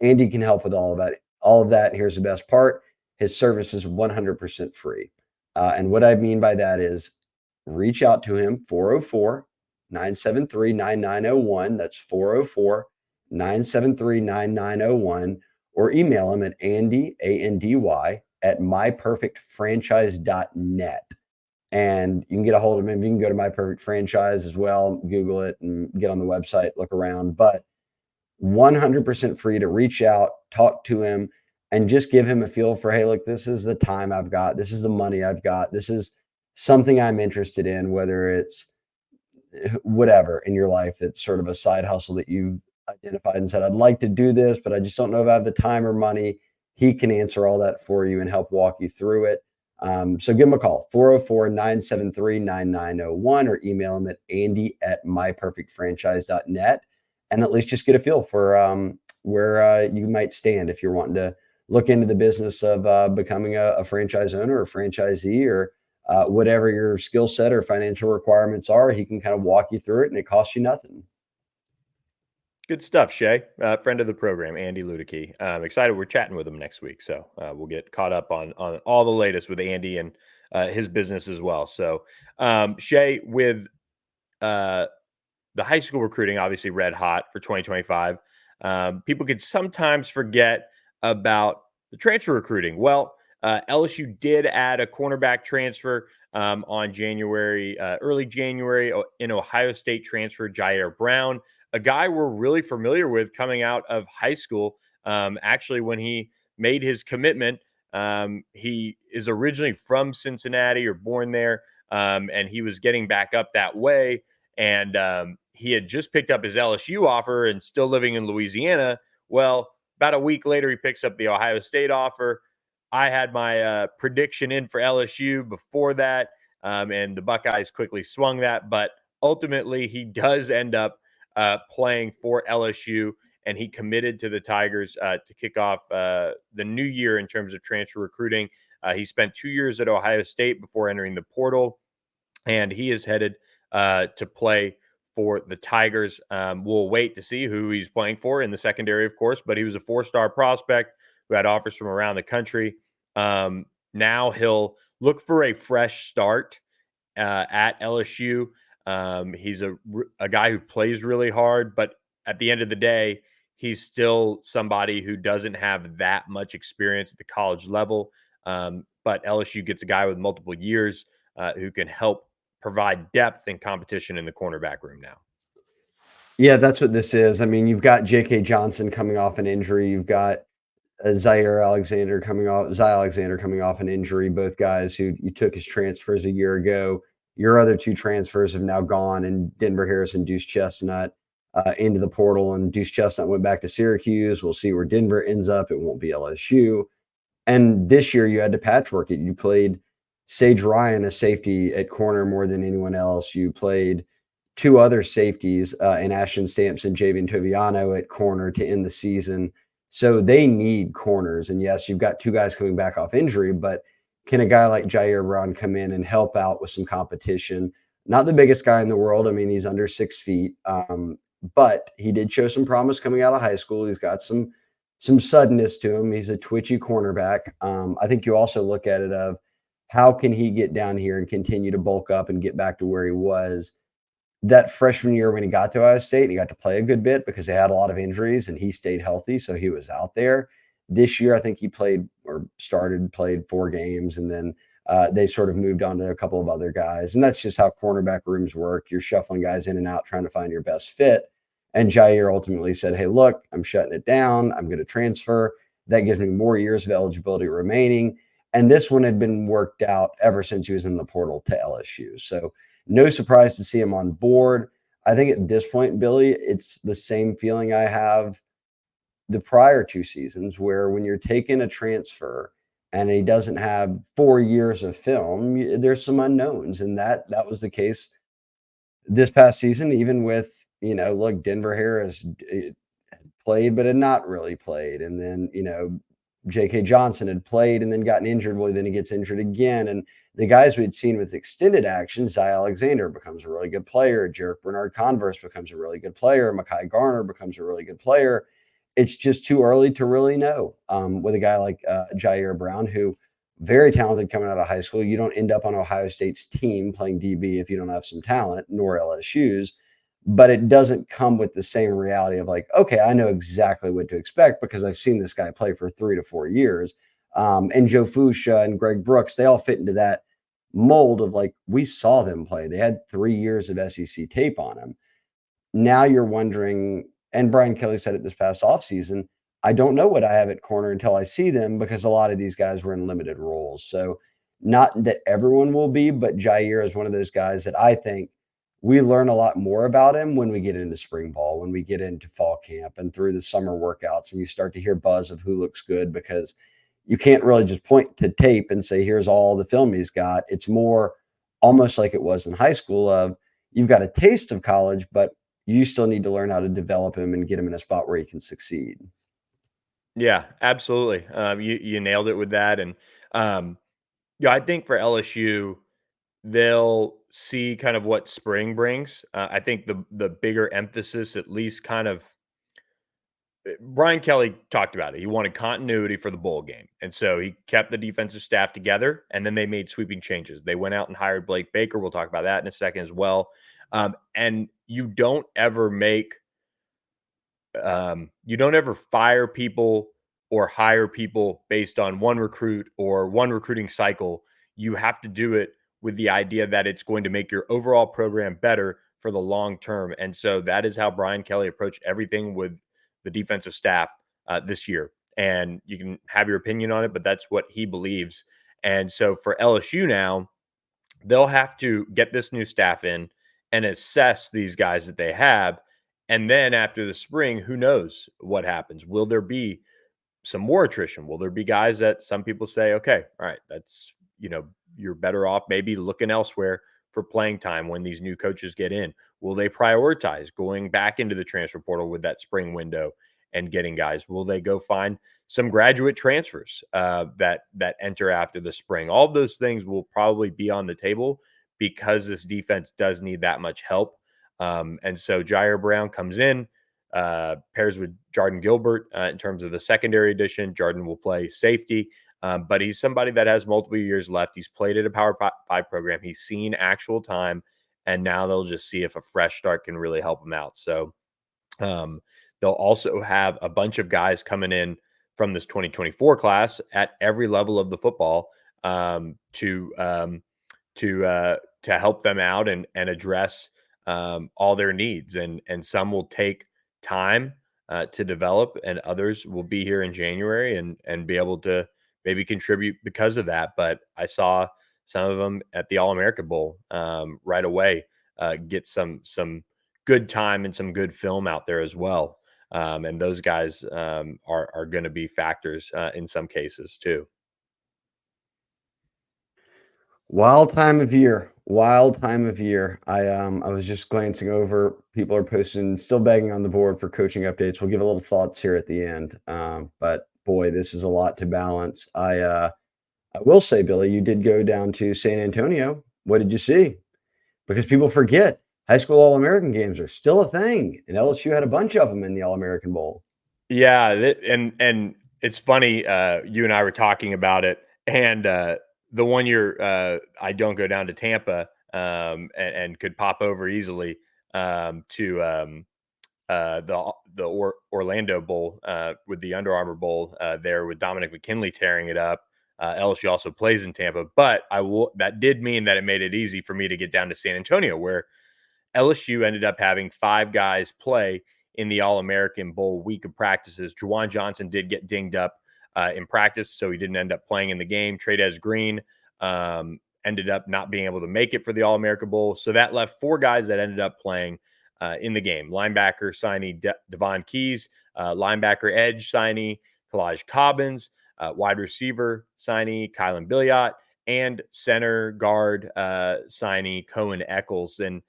Andy can help with all of that. All of that. Here's the best part. His service is 100% free. And what I mean by that is reach out to him, 404-973-9901. That's 404-973-9901. Or email him at Andy, A-N-D-Y, at myperfectfranchise.net. And you can get a hold of him. You can go to My Perfect Franchise as well, Google it and get on the website, look around. But 100% free to reach out, talk to him, and just give him a feel for, hey, look, this is the time I've got. This is the money I've got. This is something I'm interested in, whether it's whatever in your life that's sort of a side hustle that you've identified and said, I'd like to do this, but I just don't know if I have the time or money. He can answer all that for you and help walk you through it. So give him a call, 404-973-9901, or email him at andy@myperfectfranchise.net, and at least just get a feel for where you might stand if you're wanting to look into the business of becoming a franchise owner or franchisee or whatever your skill set or financial requirements are. He can kind of walk you through it and it costs you nothing. good stuff, Shea. Friend of the program, Andy Luedecke. Excited we're chatting with him next week. So we'll get caught up on all the latest with Andy and his business as well. So Shea, with the high school recruiting, obviously red hot for 2025. People could sometimes forget about the transfer recruiting. Well, LSU did add a cornerback transfer on early January, in Ohio State transfer Jyaire Brown, a guy we're really familiar with coming out of high school. Actually, when he made his commitment, he is originally from Cincinnati or born there, and he was getting back up that way. And he had just picked up his LSU offer and still living in Louisiana. Well, about a week later, he picks up the Ohio State offer. I had my prediction in for LSU before that, and the Buckeyes quickly swung that. But ultimately, he does end up playing for LSU. and he committed to the Tigers to kick off the new year in terms of transfer recruiting. He spent 2 years at Ohio State before entering the portal, and he is headed to play for the Tigers. We'll wait to see who he's playing for in the secondary, of course, but he was a 4-star prospect who had offers from around the country. Now he'll look for a fresh start at LSU. He's a guy who plays really hard, but at the end of the day, he's still somebody who doesn't have that much experience at the college level. But LSU gets a guy with multiple years who can help provide depth and competition in the cornerback room now. Yeah, that's what this is. I mean, you've got J.K. Johnson coming off an injury. You've got Zay Alexander coming off an injury. Both guys who you took as transfers a year ago. Your other two transfers have now gone, and Denver Harris and Deuce Chestnut into the portal. And Deuce Chestnut went back to Syracuse. We'll see where Denver ends up. It won't be LSU. And this year you had to patchwork it. You played Sage Ryan, a safety at corner, more than anyone else. You played two other safeties in Ashton Stamps and Javian Toviano at corner to end the season. So they need corners. And yes, you've got two guys coming back off injury, but can a guy like Jyaire Brown come in and help out with some competition? Not the biggest guy in the world. I mean, he's under 6 feet, but he did show some promise coming out of high school. He's got some suddenness to him. He's a twitchy cornerback. I think you also look at it of how can he get down here and continue to bulk up and get back to where he was that freshman year when he got to Ohio State. And he got to play a good bit because they had a lot of injuries and he stayed healthy, so he was out there. This year, I think he played 4 games, and then they sort of moved on to a couple of other guys. And that's just how cornerback rooms work. You're shuffling guys in and out, trying to find your best fit. And Jyaire ultimately said, hey, look, I'm shutting it down. I'm going to transfer. That gives me more years of eligibility remaining. And this one had been worked out ever since he was in the portal to LSU. So no surprise to see him on board. I think at this point, Billy, it's the same feeling I have the prior 2 seasons, where when you're taking a transfer and he doesn't have 4 years of film, there's some unknowns. And that was the case this past season, even with, look, Denver Harris played, but had not really played. And then, J.K. Johnson had played and then gotten injured. Well, then he gets injured again. And the guys we'd seen with extended action, Zay Alexander becomes a really good player. Jarek Bernard-Converse becomes a really good player. Mekhi Garner becomes a really good player. It's just too early to really know with a guy like Jyaire Brown, who very talented coming out of high school. You don't end up on Ohio State's team playing DB if you don't have some talent, nor LSU's. But it doesn't come with the same reality of like, okay, I know exactly what to expect because I've seen this guy play for 3 to 4 years. And Joe Fusha and Greg Brooks, they all fit into that mold of like, we saw them play. They had 3 years of SEC tape on them. Now you're wondering, and Brian Kelly said it this past offseason, I don't know what I have at corner until I see them, because a lot of these guys were in limited roles. So not that everyone will be, but Jyaire is one of those guys that I think we learn a lot more about him when we get into spring ball, when we get into fall camp and through the summer workouts, and you start to hear buzz of who looks good, because you can't really just point to tape and say, here's all the film he's got. It's more almost like it was in high school of you've got a taste of college, but you still need to learn how to develop him and get him in a spot where he can succeed. Yeah, absolutely. You nailed it with that. And I think for LSU, they'll see kind of what spring brings. I think the bigger emphasis, at least kind of, Brian Kelly talked about it. He wanted continuity for the bowl game. And so he kept the defensive staff together, and then they made sweeping changes. They went out and hired Blake Baker. We'll talk about that in a second as well. And you don't ever fire people or hire people based on one recruit or one recruiting cycle. You have to do it with the idea that it's going to make your overall program better for the long term. And so that is how Brian Kelly approached everything with the defensive staff this year. And you can have your opinion on it, but that's what he believes. And so for LSU now, they'll have to get this new staff in and assess these guys that they have. And then after the spring, who knows what happens? Will there be some more attrition? Will there be guys that some people say, okay, all right, that's, you're better off maybe looking elsewhere for playing time when these new coaches get in? Will they prioritize going back into the transfer portal with that spring window and getting guys? Will they go find some graduate transfers that enter after the spring? All of those things will probably be on the table because this defense does need that much help. And so Jyaire Brown comes in, pairs with Jordan Gilbert in terms of the secondary addition. Jordan will play safety, but he's somebody that has multiple years left. He's played at a Power 5 program. He's seen actual time, and now they'll just see if a fresh start can really help him out. So they'll also have a bunch of guys coming in from this 2024 class at every level of the football to help them out and address all their needs. And some will take time to develop, and others will be here in January and be able to maybe contribute because of that. But I saw some of them at the All-America Bowl right away get some good time and some good film out there as well. And those guys are going to be factors in some cases too. Wild time of year. Wild time of year. I was just glancing over. People are posting, still begging on the board for coaching updates. We'll give a little thoughts here at the end. But boy, this is a lot to balance. I will say, Billy, you did go down to San Antonio. What did you see? Because people forget high school All-American games are still a thing, and LSU had a bunch of them in the All-American Bowl. Yeah, and it's funny. You and I were talking about it, and the one year I don't go down to Tampa and could pop over easily to the Orlando Bowl with the Under Armour Bowl there with Dominic McKinley tearing it up. LSU also plays in Tampa, but that did mean that it made it easy for me to get down to San Antonio, where LSU ended up having 5 guys play in the All-American Bowl week of practices. Juwan Johnson did get dinged up in practice, so he didn't end up playing in the game. Tradez Green ended up not being able to make it for the All-American Bowl. So that left 4 guys that ended up playing in the game. Linebacker signee Devon Keys, linebacker edge signee Kalaj Cobbins, wide receiver signee Kylan Billiot, and center guard signee Cohen Eccles. And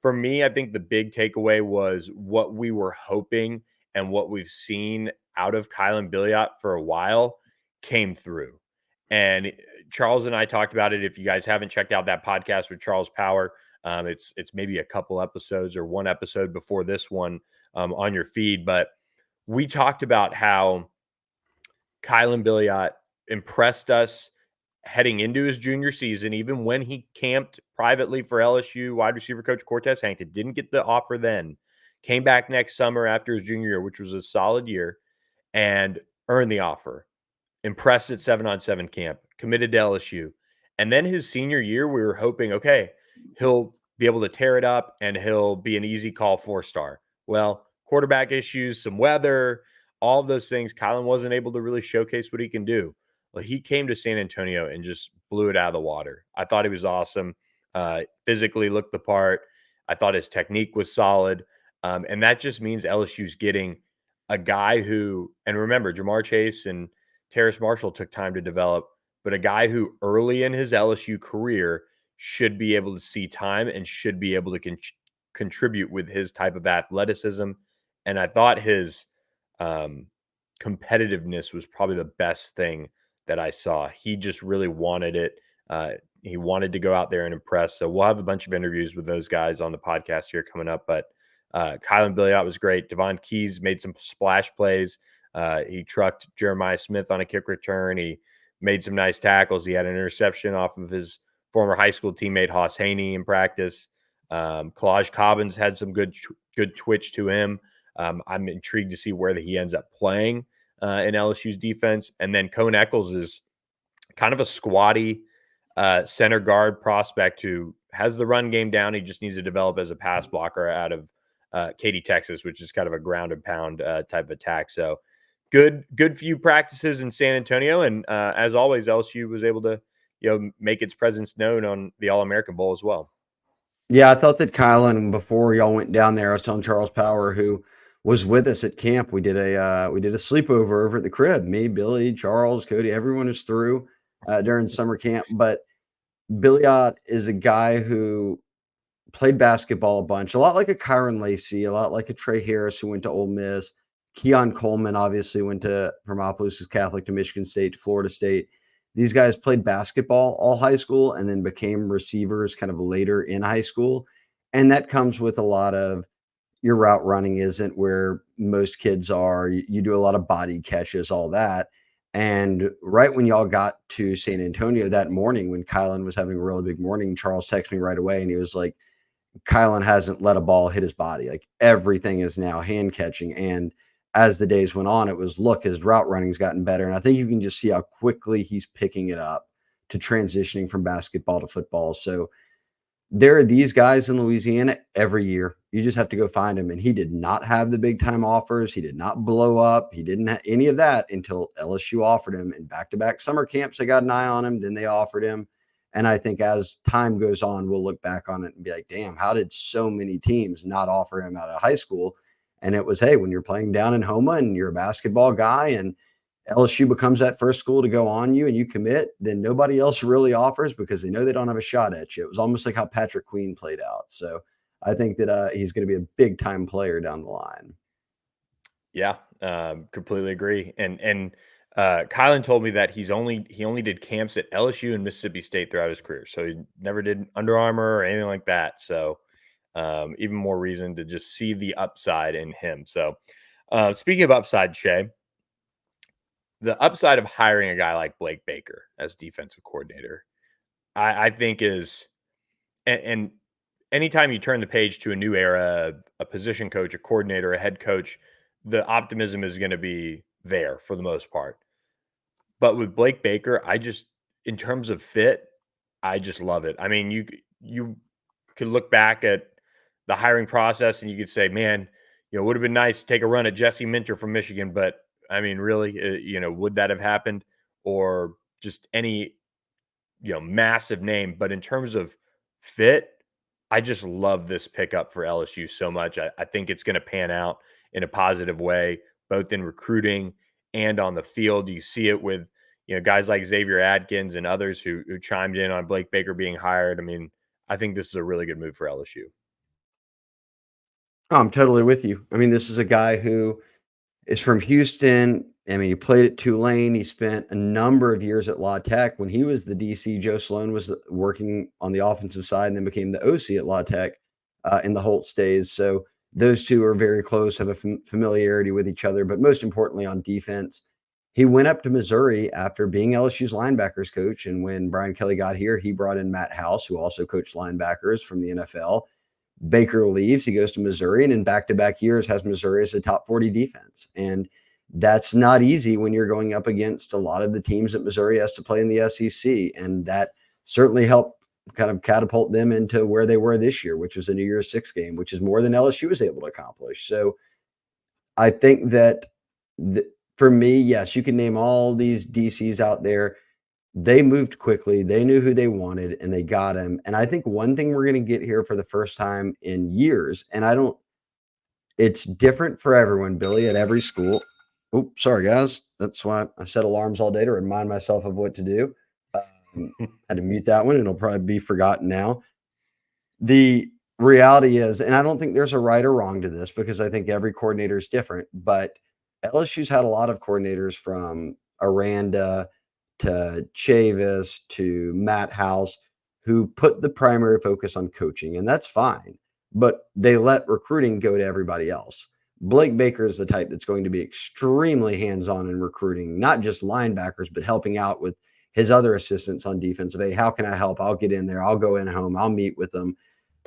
for me, I think the big takeaway was what we were hoping and what we've seen out of Kylan Billiot for a while came through. And Charles and I talked about it. If you guys haven't checked out that podcast with Charles Power, it's maybe a couple episodes or one episode before this one on your feed. But we talked about how Kylan Billiot impressed us heading into his junior season, even when he camped privately for LSU wide receiver coach Cortez Hankton, didn't get the offer then, came back next summer after his junior year, which was a solid year, and earned the offer. Impressed at 7-on-7 camp, committed to LSU. And then his senior year, we were hoping, okay, he'll be able to tear it up and he'll be an easy call 4-star. Well, quarterback issues, some weather, all of those things. Kylan wasn't able to really showcase what he can do. Well, he came to San Antonio and just blew it out of the water. I thought he was awesome. Physically looked the part. I thought his technique was solid. And that just means LSU's getting a guy who, and remember, Jamar Chase and Terrace Marshall took time to develop, but a guy who early in his LSU career should be able to see time and should be able to contribute with his type of athleticism. And I thought his competitiveness was probably the best thing that I saw. He just really wanted it. He wanted to go out there and impress. So we'll have a bunch of interviews with those guys on the podcast here coming up. But Kylan Billiot was great. Devon Keys made some splash plays. He trucked Jeremiah Smith on a kick return. He made some nice tackles. He had an interception off of his former high school teammate Hoss Haney in practice. Kalaj Cobbins had some good twitch to him. I'm intrigued to see where he ends up playing in LSU's defense. And then Cohen Eccles is kind of a squatty center guard prospect who has the run game down. He just needs to develop as a pass blocker out of Katy, Texas, which is kind of a ground and pound type of attack. So good few practices in San Antonio. And as always, LSU was able to, make its presence known on the All-American Bowl as well. Yeah, I thought that Kylan, before y'all went down there, I was telling Charles Power, who was with us at camp, we did a sleepover over at the crib. Me, Billy, Charles, Cody, everyone is through during summer camp. But Billiot is a guy who played basketball a bunch, a lot like a Kyron Lacey, a lot like a Trey Harris who went to Ole Miss, Keon Coleman obviously went from Opelousas Catholic to Michigan State to Florida State. These guys played basketball all high school and then became receivers kind of later in high school. And that comes with a lot of your route running isn't where most kids are. You do a lot of body catches, all that. And right when y'all got to San Antonio that morning, when Kylan was having a really big morning, Charles texted me right away and he was like, Kylan hasn't let a ball hit his body. Like everything is now hand catching. And as the days went on, it was, look, his route running's gotten better. And I think you can just see how quickly he's picking it up to transitioning from basketball to football. So there are these guys in Louisiana every year. You just have to go find him. And he did not have the big time offers. He did not blow up. He didn't have any of that until LSU offered him. And back-to-back summer camps, they got an eye on him. Then they offered him. And I think as time goes on, we'll look back on it and be like, damn, how did so many teams not offer him out of high school? And it was, hey, when you're playing down in Homa and you're a basketball guy and LSU becomes that first school to go on you and you commit, then nobody else really offers because they know they don't have a shot at you. It was almost like how Patrick Queen played out. So I think that he's going to be a big time player down the line. Yeah, completely agree. And Kylan told me that he only did camps at LSU and Mississippi State throughout his career, so he never did Under Armour or anything like that. So even more reason to just see the upside in him. So speaking of upside, Shea, the upside of hiring a guy like Blake Baker as defensive coordinator, I think is, and anytime you turn the page to a new era, a position coach, a coordinator, a head coach, the optimism is going to be there for the most part. But with Blake Baker, in terms of fit, I just love it. I mean, you could look back at the hiring process and you could say, man, it would have been nice to take a run at Jesse Minter from Michigan, but I mean, really, would that have happened? Or just any, massive name. But in terms of fit, I just love this pickup for LSU so much. I think it's going to pan out in a positive way, both in recruiting and on the field. You see it with, guys like Xavier Adkins and others who chimed in on Blake Baker being hired. I mean, I think this is a really good move for LSU. Oh, I'm totally with you. I mean, this is a guy who is from Houston. I mean, he played at Tulane. He spent a number of years at La Tech. When he was the DC, Joe Sloan was working on the offensive side and then became the OC at La Tech in the Holtz days. So those two are very close, have a familiarity with each other. But most importantly, on defense, he went up to Missouri after being LSU's linebackers coach. And when Brian Kelly got here, he brought in Matt House, who also coached linebackers from the NFL. Baker leaves, he goes to Missouri, and in back-to-back years has Missouri as a top 40 defense. And that's not easy when you're going up against a lot of the teams that Missouri has to play in the SEC. And that certainly helped kind of catapult them into where they were this year, which was a New Year's Six game, which is more than LSU was able to accomplish. So I think that for me, yes, you can name all these DCs out there. They moved quickly. They knew who they wanted and they got him. And I think one thing we're going to get here for the first time in years, and it's different for everyone, Billy, at every school. Oh, sorry, guys. That's why I set alarms all day to remind myself of what to do. Had to mute that one. It'll probably be forgotten now. The reality is, and I don't think there's a right or wrong to this because I think every coordinator is different, but LSU's had a lot of coordinators from Aranda to Chavis to Matt House who put the primary focus on coaching, and that's fine, but they let recruiting go to everybody else. Blake Baker is the type that's going to be extremely hands-on in recruiting, not just linebackers, but helping out with his other assistants on defensive. Hey, how can I help? I'll get in there. I'll go in home. I'll meet with them.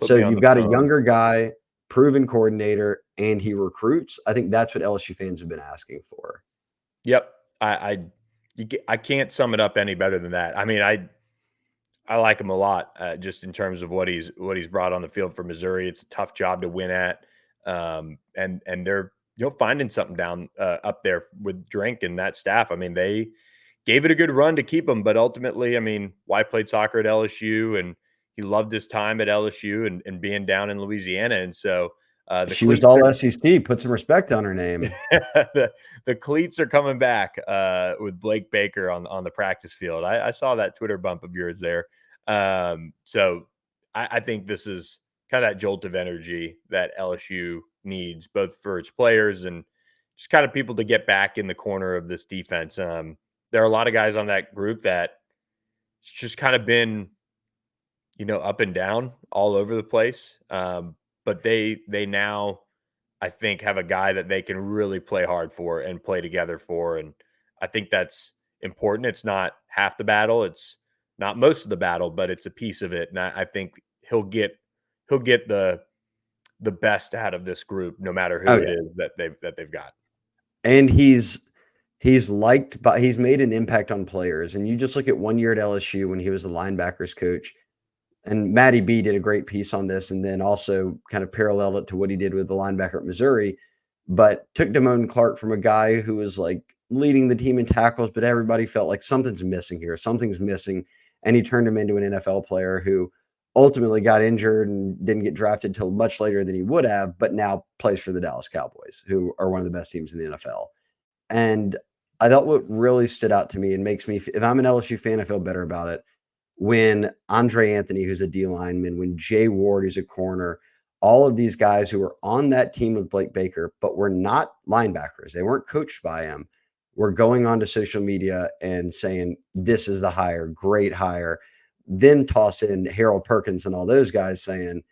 So you've got a younger guy, proven coordinator, and he recruits. I think that's what LSU fans have been asking for. Yep. I can't sum it up any better than that. I mean, I like him a lot, just in terms of what he's brought on the field for Missouri. It's a tough job to win at, and they're finding something down up there with Drink and that staff. I mean, they gave it a good run to keep him, but ultimately, I mean, Wife played soccer at LSU, and he loved his time at LSU and being down in Louisiana, and so she was all SEC. Put some respect on her name. the cleats are coming back with Blake Baker on the practice field. I saw that Twitter bump of yours there. So I think this is kind of that jolt of energy that LSU needs, both for its players and just kind of people to get back in the corner of this defense. There are a lot of guys on that group that it's just kind of been, up and down all over the place. But they now, I think, have a guy that they can really play hard for and play together for. And I think that's important. It's not half the battle. It's not most of the battle, but it's a piece of it. And I think he'll get the best out of this group, no matter Oh who it yeah. is that they've got. And he's liked, but he's made an impact on players. And you just look at 1 year at LSU when he was the linebackers coach, and Matty B did a great piece on this, and then also kind of paralleled it to what he did with the linebacker at Missouri, but took Damone Clark from a guy who was like leading the team in tackles, but everybody felt like something's missing here, something's missing, and he turned him into an NFL player who ultimately got injured and didn't get drafted till much later than he would have, but now plays for the Dallas Cowboys, who are one of the best teams in the NFL. And I thought what really stood out to me and makes me, if I'm an LSU fan, I feel better about it, when Andre Anthony, who's a D lineman, when Jay Ward, who's a corner, all of these guys who were on that team with Blake Baker, but were not linebackers, they weren't coached by him, were going onto social media and saying, this is the hire, great hire. Then toss in Harold Perkins and all those guys saying,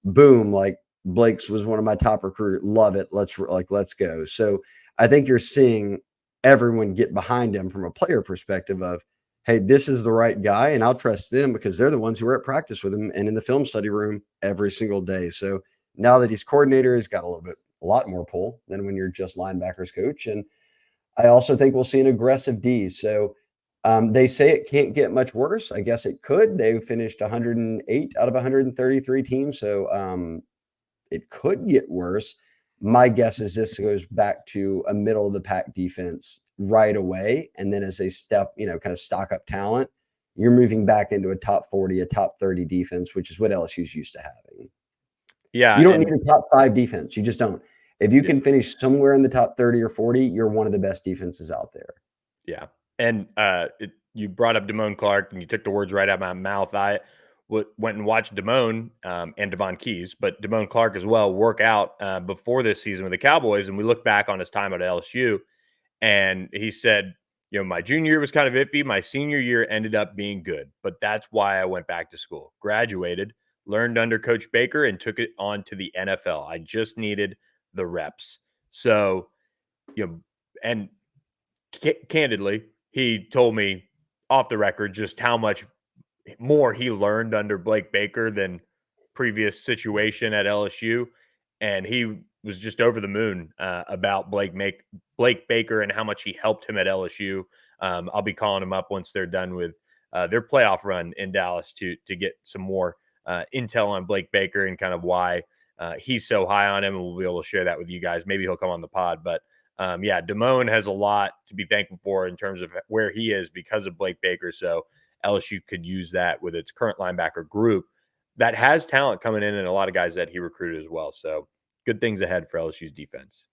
boom, like Blake's was one of my top recruiters. Love it. Let's go. So I think you're seeing everyone get behind him from a player perspective of, hey, this is the right guy, and I'll trust them because they're the ones who are at practice with him and in the film study room every single day. So now that he's coordinator, he's got a lot more pull than when you're just linebackers coach. And I also think we'll see an aggressive D. So they say it can't get much worse. I guess it could. They finished 108 out of 133 teams. So it could get worse. My guess is this goes back to a middle of the pack defense right away. And then as they step, kind of stock up talent, you're moving back into a top 40, a top 30 defense, which is what LSU's used to having. Yeah, You don't and need a top 5 defense. You just don't. If you yeah, can finish somewhere in the top 30 or 40, you're one of the best defenses out there. yeah. And you brought up Damone Clark, and you took the words right out of my mouth. I went and watched Damone and Devon Keys, but Damone Clark as well, work out before this season with the Cowboys, and we look back on his time at LSU, and he said, my junior year was kind of iffy. My senior year ended up being good, but that's why I went back to school, graduated, learned under Coach Baker, and took it on to the NFL. I just needed the reps. So, and candidly, he told me off the record just how much more he learned under Blake Baker than previous situation at LSU, and he was just over the moon about Blake Baker and how much he helped him at LSU. I'll be calling him up once they're done with their playoff run in Dallas to get some more intel on Blake Baker and kind of why he's so high on him, and we'll be able to share that with you guys. Maybe he'll come on the pod, but yeah, Damone has a lot to be thankful for in terms of where he is because of Blake Baker. So LSU could use that with its current linebacker group that has talent coming in and a lot of guys that he recruited as well. So good things ahead for LSU's defense.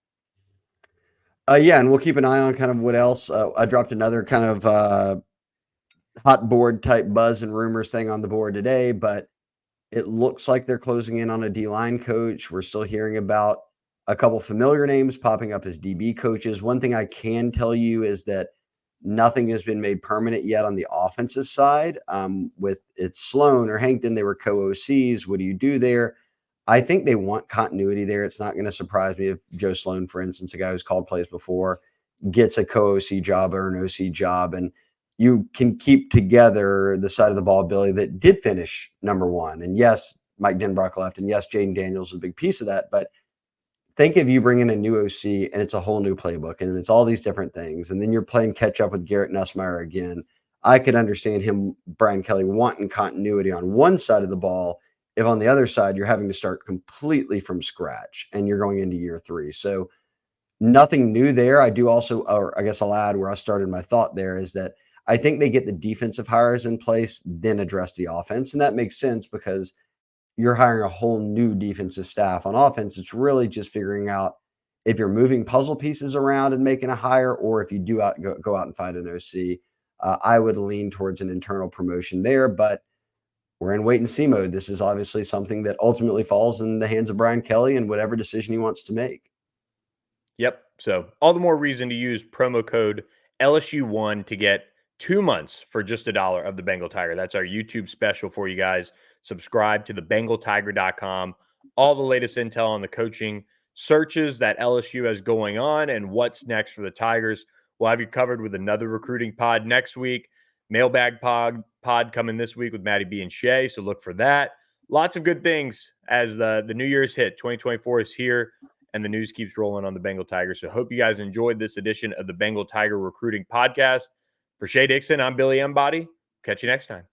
Yeah, and we'll keep an eye on kind of what else. I dropped another kind of hot board type buzz and rumors thing on the board today, but it looks like they're closing in on a D-line coach. We're still hearing about a couple familiar names popping up as DB coaches. One thing I can tell you is that nothing has been made permanent yet on the offensive side. With it's Sloan or Hankton, they were co-OCs. What do you do there? I think they want continuity there. It's not going to surprise me if Joe Sloan, for instance, a guy who's called plays before, gets a co-OC job or an OC job, and you can keep together the side of the ball, Billy, that did finish number one. And yes, Mike Denbrock left, and yes, Jaden Daniels is a big piece of that. But think if you bring in a new OC and it's a whole new playbook and it's all these different things, and then you're playing catch up with Garrett Nussmeier again. I could understand him, Brian Kelly, wanting continuity on one side of the ball if on the other side you're having to start completely from scratch and you're going into year 3. So nothing new there. I do also, or I guess I'll add where I started my thought there, is that I think they get the defensive hires in place, then address the offense. And that makes sense because you're hiring a whole new defensive staff. On offense, it's really just figuring out if you're moving puzzle pieces around and making a hire, or if you do go out and find an OC. I would lean towards an internal promotion there, but we're in wait and see mode. This is obviously something that ultimately falls in the hands of Brian Kelly and whatever decision he wants to make. Yep. So all the more reason to use promo code LSU1 to get 2 months for just $1 of the Bengal Tiger. That's our YouTube special for you guys. Subscribe to thebengaltiger.com. All the latest intel on the coaching searches that LSU has going on and what's next for the Tigers. We'll have you covered with another recruiting pod next week. Mailbag pod coming this week with Maddie B and Shea. So look for that. Lots of good things as the New Year's hit. 2024 is here, and the news keeps rolling on the Bengal Tigers. So hope you guys enjoyed this edition of the Bengal Tiger Recruiting Podcast. For Shea Dixon, I'm Billy Embody. Catch you next time.